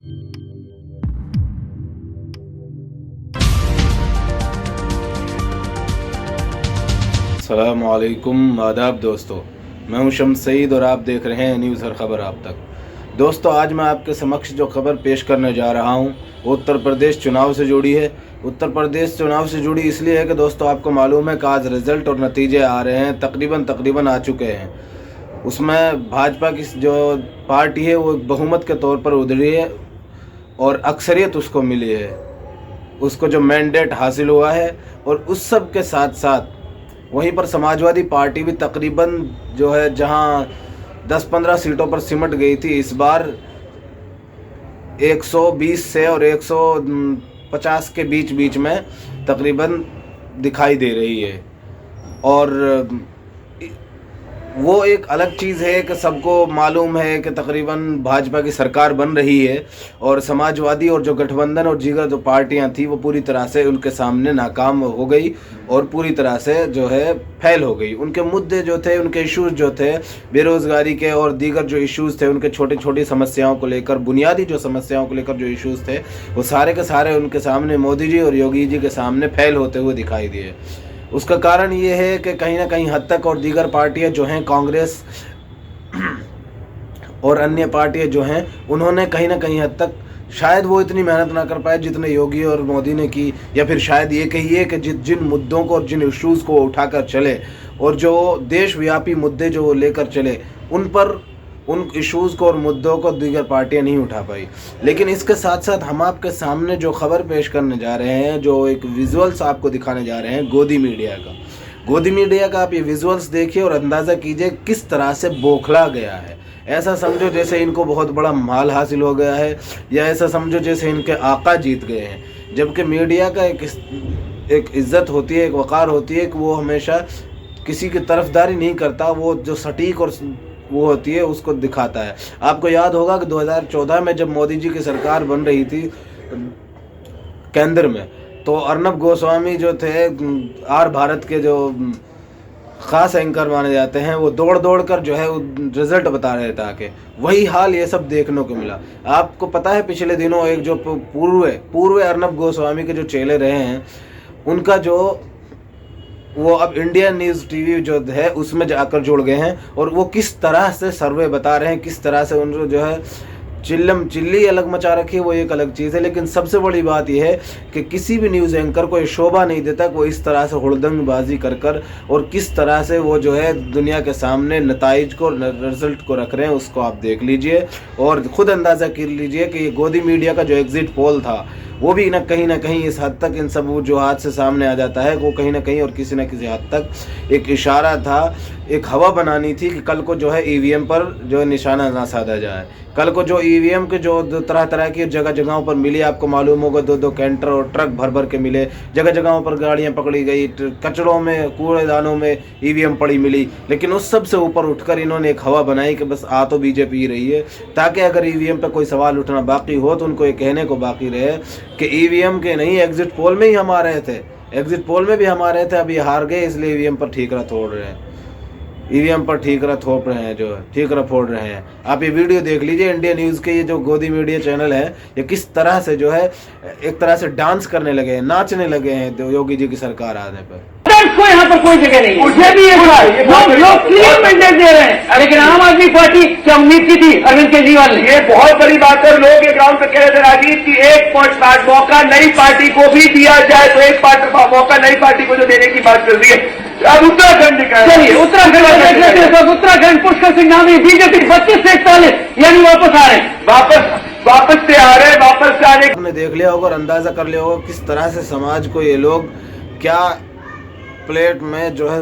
अस्सलाम वालेकुम, आदाब दोस्तों। मैं हूं शम्स सईद और आप देख रहे हैं न्यूज़ हर खबर आप तक। दोस्तों, आज मैं आपके समक्ष जो खबर पेश करने जा रहा हूं वो उत्तर प्रदेश चुनाव से जुड़ी है। उत्तर प्रदेश चुनाव से जुड़ी इसलिए है कि दोस्तों आपको मालूम है कि आज रिज़ल्ट और नतीजे आ रहे हैं, तकरीबन आ चुके हैं। उसमें भाजपा की जो पार्टी है वो बहुमत के तौर पर उधरी है और अक्सरियत उसको मिली है, उसको जो मैंडेट हासिल हुआ है। और उस सब के साथ साथ वहीं पर समाजवादी पार्टी भी तकरीबन जो है जहां 10-15 सीटों पर सिमट गई थी, इस बार 120 से और 150 के बीच में तकरीबन दिखाई दे रही है। और वो एक अलग चीज़ है कि सबको मालूम है कि तकरीबन भाजपा की सरकार बन रही है और समाजवादी और जो गठबंधन और दीगर जो पार्टियां थी वो पूरी तरह से उनके सामने नाकाम हो गई और पूरी तरह से जो है फेल हो गई। उनके मुद्दे जो थे, उनके इश्यूज़ जो थे, बेरोज़गारी के और दीगर जो इश्यूज़ थे, उनके छोटी छोटी समस्याओं को लेकर, बुनियादी जो समस्याओं को लेकर जो इश्यूज़ थे, वो सारे के सारे उनके सामने मोदी जी और योगी जी के सामने फेल होते हुए दिखाई दिए। उसका कारण ये है कि कहीं ना कहीं हद तक और दीगर पार्टियां जो हैं, कांग्रेस और अन्य पार्टियां जो हैं, उन्होंने कहीं ना कहीं हद तक शायद वो इतनी मेहनत ना कर पाए जितने योगी और मोदी ने की, या फिर शायद ये कहिए कि जिन मुद्दों को और जिन इश्यूज़ को उठाकर चले और जो देशव्यापी मुद्दे जो वो लेकर चले, उन इश्यूज़ को और मुद्दों को दीगर पार्टियां नहीं उठा पाई। लेकिन इसके साथ साथ हम आपके सामने जो खबर पेश करने जा रहे हैं, जो एक विजुअल्स आपको दिखाने जा रहे हैं गोदी मीडिया का आप ये विजुअल्स देखिए और अंदाज़ा कीजिए किस तरह से बौखला गया है। ऐसा समझो जैसे इनको बहुत बड़ा माल हासिल हो गया है, या ऐसा समझो जैसे इनके आका जीत गए हैं। जबकि मीडिया का एक इज्जत होती है, एक वक़ार होती है कि वो हमेशा किसी की तरफदारी नहीं करता, वो जो सटीक और वो होती है उसको दिखाता है। आपको याद होगा कि 2014 में जब मोदी जी की सरकार बन रही थी केंद्र में, तो अर्नब गोस्वामी जो थे, आर भारत के जो ख़ास एंकर माने जाते हैं, वो दौड़ कर जो है रिजल्ट बता रहे थे आके। वही हाल ये सब देखने को मिला। आपको पता है पिछले दिनों एक जो पूर्व अर्नब गोस्वामी के जो चेले रहे हैं, उनका जो वो अब इंडिया न्यूज़ टीवी जो है उसमें जाकर जुड़ गए हैं और वो किस तरह से सर्वे बता रहे हैं, किस तरह से उनको जो है चिल्लम चिल्ली अलग मचा रखी है, वो एक अलग चीज़ है। लेकिन सबसे बड़ी बात यह है कि किसी भी न्यूज़ एंकर को ये शोभा नहीं देता कि वो इस तरह से हुड़दंगबाजी कर और किस तरह से वो जो है दुनिया के सामने नताइज को, रिजल्ट को रख रहे हैं। उसको आप देख लीजिए और ख़ुद अंदाज़ा कर लीजिए कि ये गोदी मीडिया का जो एग्ज़िट पोल था वो भी ना कहीं इस हद तक इन सब जो हाथ से सामने आ जाता है, वो कहीं ना कहीं और किसी न किसी हद तक एक इशारा था, एक हवा बनानी थी कि कल को जो है ईवीएम पर जो है निशाना ना साधा जाए। कल को जो ईवीएम के जो तरह तरह की जगहों पर मिली, आपको मालूम होगा 2-2 कैंटर और ट्रक भर के मिले, जगहों पर गाड़ियां पकड़ी गई, कचड़ों में, कूड़ेदानों में ईवीएम पड़ी मिली। लेकिन उस सब से ऊपर उठकर इन्होंने एक हवा बनाई कि बस आ तो बीजेपी ही रही है, ताकि अगर ईवीएम पर कोई सवाल उठना बाकी हो तो उनको ये कहने को बाकी रहे कि ईवीएम के नहीं, एग्जिट पोल में ही हम आ रहे थे, एग्जिट पोल में भी हम आ रहे थे, अब ये हार गए इसलिए ईवीएम पर ठीकरा तोड़ रहे हैं, ईवीएम पर ठीकरा थोप रहे हैं, जो ठीकरा फोड़ रहे हैं। आप ये वीडियो देख लीजिए, इंडिया न्यूज़ के ये जो गोदी मीडिया चैनल है, ये किस तरह से जो है एक तरह से डांस करने लगे हैं, नाचने लगे हैं योगी जी की सरकार आने पर। को यहाँ पर कोई जगह नहीं, मुझे भी लोग क्लियर मैंडेट दे रहे हैं, लेकिन आम आदमी पार्टी क्या उम्मीद की थी अरविंद केजरीवाल ने? ये बहुत बड़ी बात है। लोग ये ग्राउंड पे कह रहे थे राजीव की 1.5 मौका नई पार्टी को भी दिया जाए, तो 1 मौका नई पार्टी को जो देने की बात कर रही है। अब उत्तराखंड निकाल, चलिए उत्तराखंड देख लेते हैं। उत्तराखंड पुष्कर सिंह नामी बीजेपी 32 से 41 यानी वापस आ रहे हैं, वापस से आ रहे हैं, वापस से आने। आपने देख लिया होगा और अंदाजा कर लिया होगा किस तरह से समाज को ये लोग क्या प्लेट में जो है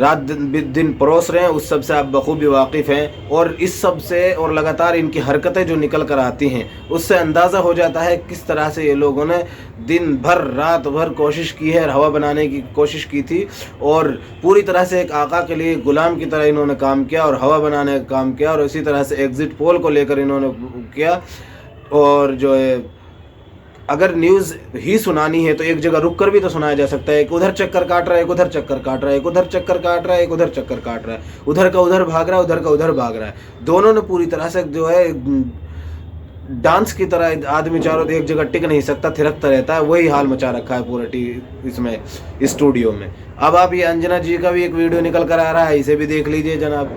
रात दिन परोस रहे हैं, उस सब से आप बखूबी वाकिफ़ हैं। और इस सब से और लगातार इनकी हरकतें जो निकल कर आती हैं, उससे अंदाज़ा हो जाता है किस तरह से ये लोगों ने दिन भर रात भर कोशिश की है, हवा बनाने की कोशिश की थी और पूरी तरह से एक आका के लिए गुलाम की तरह इन्होंने काम किया और हवा बनाने का काम किया। और इसी तरह से एग्ज़िट पोल को लेकर इन्होंने किया। और जो है अगर न्यूज़ ही सुनानी है तो एक जगह रुक कर भी तो सुनाया जा सकता है। एक उधर चक्कर काट रहा है, एक उधर चक्कर काट रहा है, एक उधर चक्कर काट रहा है, एक उधर चक्कर काट रहा है, उधर का उधर भाग रहा है, उधर का उधर भाग रहा है। दोनों ने पूरी तरह से जो है डांस की तरह आदमी चारों एक जगह टिक नहीं सकता, थिरकता रहता है। वही हाल मचा रखा है पूरा इसमें स्टूडियो में। अब आप ये अंजना जी का भी एक वीडियो निकल कर आ रहा है, इसे भी देख लीजिए जनाब,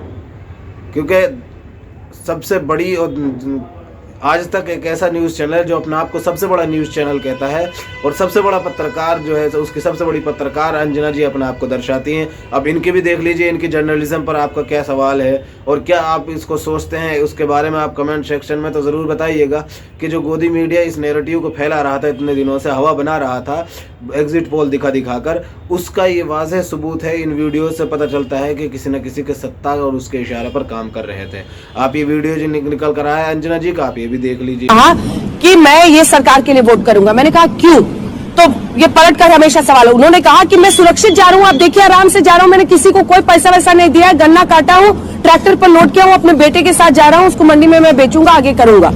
क्योंकि सबसे बड़ी और आज तक एक ऐसा न्यूज़ चैनल है जो अपने आप को सबसे बड़ा न्यूज़ चैनल कहता है, और सबसे बड़ा पत्रकार जो है तो उसकी सबसे बड़ी पत्रकार अंजना जी अपने आप को दर्शाती हैं। अब इनके भी देख लीजिए, इनकी जर्नलिज्म पर आपका क्या सवाल है और क्या आप इसको सोचते हैं, उसके बारे में आप कमेंट सेक्शन में तो ज़रूर बताइएगा। कि जो गोदी मीडिया इस नैरेटिव को फैला रहा था, इतने दिनों से हवा बना रहा था एग्जिट पोल दिखाकर, उसका ये वाज़ेह सबूत है। इन वीडियो से पता चलता है कि किसी न किसी के सत्ता और उसके इशारे पर काम कर रहे थे। आप ये वीडियो जो निकल कर आया है अंजना जी का, आप ये भी देख लीजिए। कहा कि मैं ये सरकार के लिए वोट करूंगा। मैंने कहा क्यों? तो ये पलट कर हमेशा सवाल है। उन्होंने कहा कि मैं सुरक्षित जा रहा हूं, आप देखिए आराम से जा रहा हूं, मैंने किसी को कोई पैसा वैसा नहीं दिया, गन्ना काटा हूं, ट्रैक्टर पर लोड किया हूं, अपने बेटे के साथ जा रहा हूं, उसको मंडी में मैं बेचूंगा, आगे करूंगा।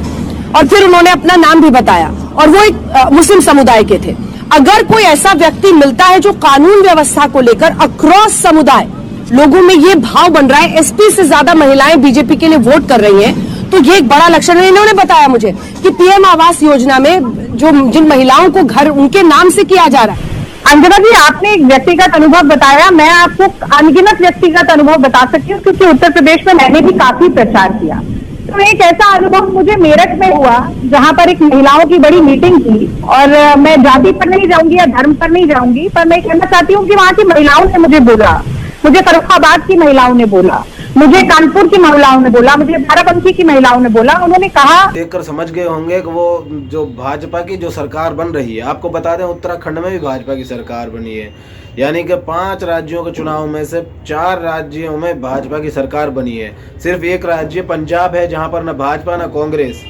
और फिर उन्होंने अपना नाम भी बताया, और वो एक मुस्लिम समुदाय के थे। अगर कोई ऐसा व्यक्ति मिलता है जो कानून व्यवस्था को लेकर अक्रॉस समुदाय लोगों में ये भाव बन रहा है, एसपी से ज्यादा महिलाएं बीजेपी के लिए वोट कर रही हैं, तो ये एक बड़ा लक्षण है। इन्होंने बताया मुझे कि पीएम आवास योजना में जो जिन महिलाओं को घर उनके नाम से किया जा रहा है। अंजना जी, आपने एक व्यक्तिगत अनुभव बताया, मैं आपको अनगिनत व्यक्तिगत अनुभव बता सकती हूँ, क्योंकि उत्तर प्रदेश में मैंने भी काफी प्रचार किया। तो एक ऐसा अनुभव मुझे मेरठ में हुआ, जहाँ पर एक महिलाओं की बड़ी मीटिंग थी, और मैं जाति पर नहीं जाऊंगी या धर्म पर नहीं जाऊंगी, पर मैं कहना चाहती हूँ कि वहाँ की महिलाओं ने मुझे बोला, मुझे फर्रुखाबाद की महिलाओं ने बोला, मुझे कानपुर की महिलाओं ने बोला, मुझे बाराबंकी की महिलाओं ने बोला। उन्होंने कहा, देखकर समझ गए होंगे कि वो जो भाजपा की जो सरकार बन रही है, आपको बता दें उत्तराखंड में भी भाजपा की सरकार बनी है, यानी कि 5 राज्यों के चुनाव में से 4 राज्यों में भाजपा की सरकार बनी है। सिर्फ एक राज्य पंजाब है जहां पर न भाजपा न कांग्रेस,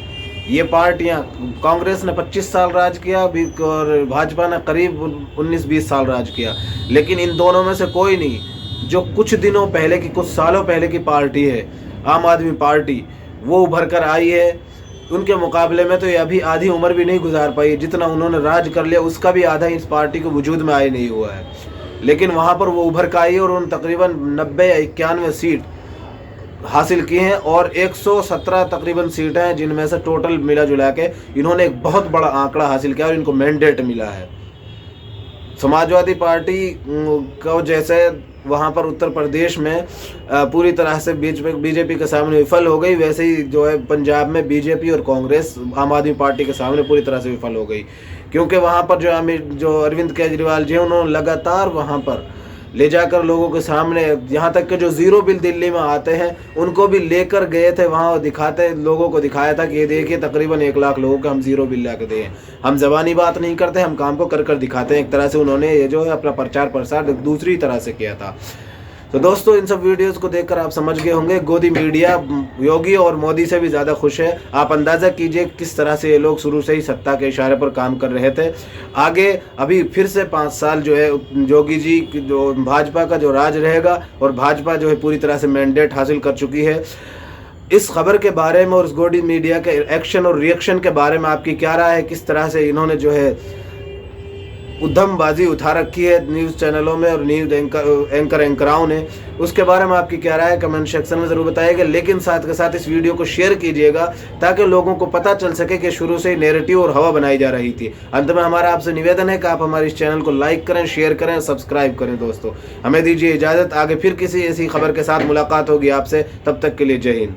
ये पार्टियां, कांग्रेस ने 25 साल राज किया और भाजपा ने करीब 19-20 साल राज किया, लेकिन इन दोनों में से कोई नहीं। जो कुछ दिनों पहले की, कुछ सालों पहले की पार्टी है आम आदमी पार्टी, वो उभर कर आई है। उनके मुकाबले में तो ये अभी आधी उम्र भी नहीं गुजार पाई, जितना उन्होंने राज कर लिया उसका भी आधा इस पार्टी को वजूद में आए नहीं हुआ है। लेकिन वहाँ पर वो उभर कर आई है और उन तकरीबन 90 या 91 सीट हासिल की हैं, और 117 तकरीबन सीटें हैं जिनमें से टोटल मिला जुला के इन्होंने एक बहुत बड़ा आंकड़ा हासिल किया और इनको मैंडेट मिला है। समाजवादी पार्टी को जैसे वहाँ पर उत्तर प्रदेश में पूरी तरह से बीजेपी के सामने विफल हो गई, वैसे ही जो है पंजाब में बीजेपी और कांग्रेस आम आदमी पार्टी के सामने पूरी तरह से विफल हो गई। क्योंकि वहाँ पर जो अरविंद केजरीवाल जी उन्होंने लगातार वहाँ पर ले जाकर लोगों के सामने, यहाँ तक कि जो ज़ीरो बिल दिल्ली में आते हैं उनको भी लेकर गए थे, वहाँ दिखाते लोगों को दिखाया था कि ये देखिए तकरीबन 1 लाख लोगों को हम ज़ीरो बिल ला के दें। हम ज़बानी बात नहीं करते, हम काम को कर दिखाते हैं। एक तरह से उन्होंने ये जो है अपना प्रचार प्रसार दूसरी तरह से किया था। तो दोस्तों, इन सब वीडियोस को देखकर आप समझ गए होंगे गोदी मीडिया योगी और मोदी से भी ज़्यादा खुश है। आप अंदाज़ा कीजिए किस तरह से ये लोग शुरू से ही सत्ता के इशारे पर काम कर रहे थे। आगे अभी फिर से 5 साल जो है योगी जी जो भाजपा का जो राज रहेगा, और भाजपा जो है पूरी तरह से मैंडेट हासिल कर चुकी है। इस खबर के बारे में और इस गोदी मीडिया के एक्शन और रिएक्शन के बारे में आपकी क्या राय है? किस तरह से इन्होंने जो है उद्यमबाजी उठा रखी है न्यूज़ चैनलों में और न्यूज़ एंकराओं ने, उसके बारे में आपकी क्या राय है कमेंट सेक्शन में ज़रूर बताइएगा। लेकिन साथ के साथ इस वीडियो को शेयर कीजिएगा ताकि लोगों को पता चल सके कि शुरू से ही नैरेटिव और हवा बनाई जा रही थी। अंत में हमारा आपसे निवेदन है कि आप हमारे इस चैनल को लाइक करें, शेयर करें, सब्सक्राइब करें। दोस्तों, हमें दीजिए इजाज़त। आगे फिर किसी ऐसी खबर के साथ मुलाकात होगी आपसे, तब तक के लिए जय हिंद।